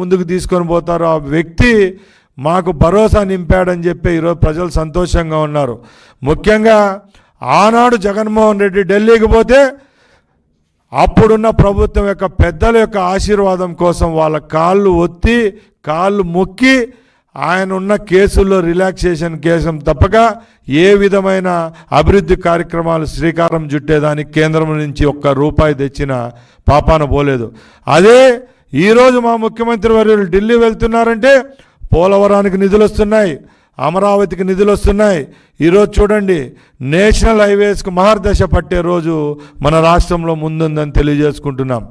ముందుకు తీసుకొని పోతారో ఆ వ్యక్తి మాకు భరోసా నింపాడని చెప్పి ఈరోజు ప్రజలు సంతోషంగా ఉన్నారు. ముఖ్యంగా ఆనాడు జగన్మోహన్ రెడ్డి ఢిల్లీకి పోతే అప్పుడున్న ప్రభుత్వం యొక్క పెద్దల యొక్క ఆశీర్వాదం కోసం వాళ్ళ కాళ్ళు ఒత్తి కాళ్ళు మొక్కి ఆయన ఉన్న కేసుల్లో రిలాక్సేషన్ కేసు తప్పక ఏ విధమైన అభివృద్ధి కార్యక్రమాలు శ్రీకారం చుట్టేదానికి కేంద్రం నుంచి ఒక్క రూపాయి తెచ్చిన పాపాన పోలేదు. అదే ఈరోజు మా ముఖ్యమంత్రి వర్యులు ఢిల్లీ వెళ్తున్నారంటే పోలవరానికి నిధులు వస్తున్నాయి, అమరావతికి నిధులు వస్తున్నాయి. ఈరోజు చూడండి నేషనల్ హైవేస్కు మహర్దశ పట్టే రోజు మన రాష్ట్రంలో ముందుందని తెలియజేసుకుంటున్నాం.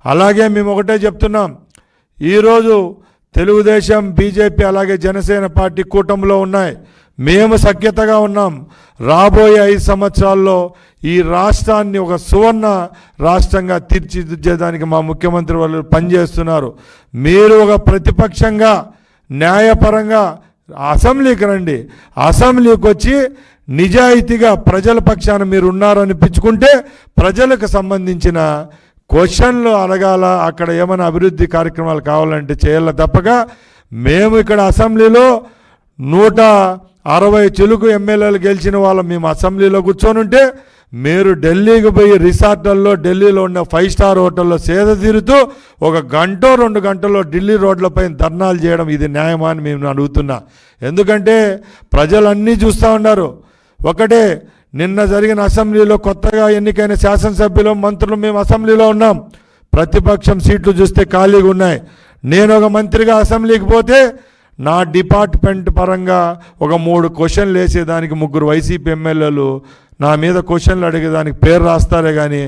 అలాగే మేము ఒకటే చెప్తున్నాం, ఈరోజు తెలుగుదేశం, బీజేపీ అలాగే జనసేన పార్టీ కూటమిలో ఉన్నాయి. మేము సఖ్యతగా ఉన్నాం. రాబోయే 5 సంవత్సరాల్లో ఈ రాష్ట్రాన్ని ఒక సువర్ణ రాష్ట్రంగా తీర్చిదిద్దేదానికి మా ముఖ్యమంత్రి వాళ్ళు పనిచేస్తున్నారు. మీరు ఒక ప్రతిపక్షంగా న్యాయపరంగా అసెంబ్లీకి రండి. అసెంబ్లీకి వచ్చి నిజాయితీగా ప్రజల పక్షాన మీరు ఉన్నారనిపించుకుంటే ప్రజలకు సంబంధించిన క్వశ్చన్లు అడగాల, అక్కడ ఏమైనా అభివృద్ధి కార్యక్రమాలు కావాలంటే చేయాల తప్పక మేము ఇక్కడ అసెంబ్లీలో 160 చిలుకు ఎమ్మెల్యేలు గెలిచిన వాళ్ళు మేము అసెంబ్లీలో కూర్చొని ఉంటే మీరు ఢిల్లీకి పోయి రిసార్ట్లలో ఢిల్లీలో ఉన్న 5 స్టార్ హోటల్లో సేద తీరుతూ 1 గంట 2 గంటల్లో ఢిల్లీ రోడ్లపై ధర్నాలు చేయడం ఇది న్యాయమా అని మేము అడుగుతున్నా. ఎందుకంటే ప్రజలన్నీ చూస్తూ ఉన్నారు. ఒకటే నిన్న జరిగిన అసెంబ్లీలో కొత్తగా ఎన్నికైన శాసనసభ్యులు, మంత్రులు మేము అసెంబ్లీలో ఉన్నాం. ప్రతిపక్షం సీట్లు చూస్తే ఖాళీగా ఉన్నాయి. నేను ఒక మంత్రిగా అసెంబ్లీకి పోతే నా డిపార్ట్మెంట్ పరంగా ఒక 3 క్వశ్చన్లు వేసేదానికి 3 వైసీపీ ఎమ్మెల్యేలు నా మీద క్వశ్చన్లు అడిగేదానికి పేరు రాస్తారే కానీ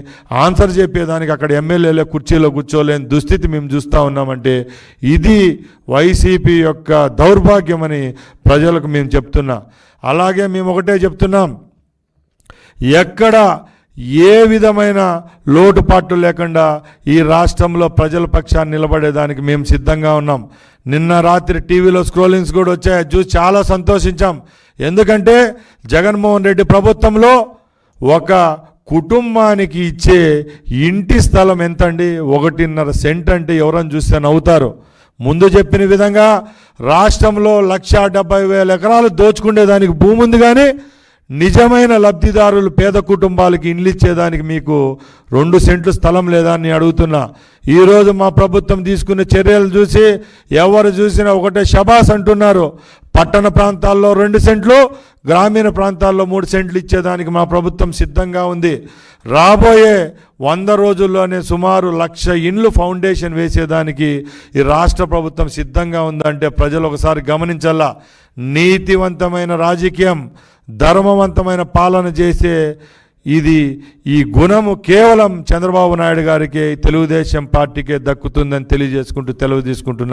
ఆన్సర్ చెప్పేదానికి అక్కడ ఎమ్మెల్యేలే కుర్చీలో కూర్చోలేని దుస్థితి మేము చూస్తూ ఉన్నామంటే ఇది వైసీపీ యొక్క దౌర్భాగ్యమని ప్రజలకు మేము చెప్తున్నా. అలాగే మేము ఒకటే చెప్తున్నాం, ఎక్కడ ఏ విధమైన లోటుపాట్లు లేకుండా ఈ రాష్ట్రంలో ప్రజల పక్షాన్ని నిలబడేదానికి మేము సిద్ధంగా ఉన్నాం. నిన్న రాత్రి టీవీలో స్క్రోలింగ్స్ కూడా వచ్చాయి, చూసి చాలా సంతోషించాం. ఎందుకంటే జగన్మోహన్ రెడ్డి ప్రభుత్వంలో ఒక కుటుంబానికి ఇచ్చే ఇంటి స్థలం ఎంతండి? 1.5 సెంట్ అంటే ఎవరైనా చూస్తే నవ్వుతారు. ముందు చెప్పిన విధంగా రాష్ట్రంలో 1,70,000 ఎకరాలు దోచుకునేదానికి భూమి ఉంది, కానీ నిజమైన లబ్ధిదారులు పేద కుటుంబాలకి ఇండ్లు ఇచ్చేదానికి మీకు 2 సెంట్లు స్థలం లేదా అని అడుగుతున్నా. ఈరోజు మా ప్రభుత్వం తీసుకున్న చర్యలు చూసి ఎవరు చూసినా ఒకటే శబాస్ అంటున్నారు. పట్టణ ప్రాంతాల్లో 2 సెంట్లు, గ్రామీణ ప్రాంతాల్లో 3 సెంట్లు ఇచ్చేదానికి మా ప్రభుత్వం సిద్ధంగా ఉంది. రాబోయే 100 రోజుల్లోనే సుమారు 1,00,000 ఇండ్లు ఫౌండేషన్ వేసేదానికి ఈ రాష్ట్ర ప్రభుత్వం సిద్ధంగా ఉందంటే ప్రజలు ఒకసారి గమనించాలా. నీతివంతమైన రాజకీయం, ధర్మవంతమైన పాలన చేసే ఈ గుణము కేవలం చంద్రబాబు నాయుడు గారికి, తెలుగుదేశం పార్టీకే దక్కుతుందని తెలియజేసుకుంటూ తీసుకుంటున్నాను.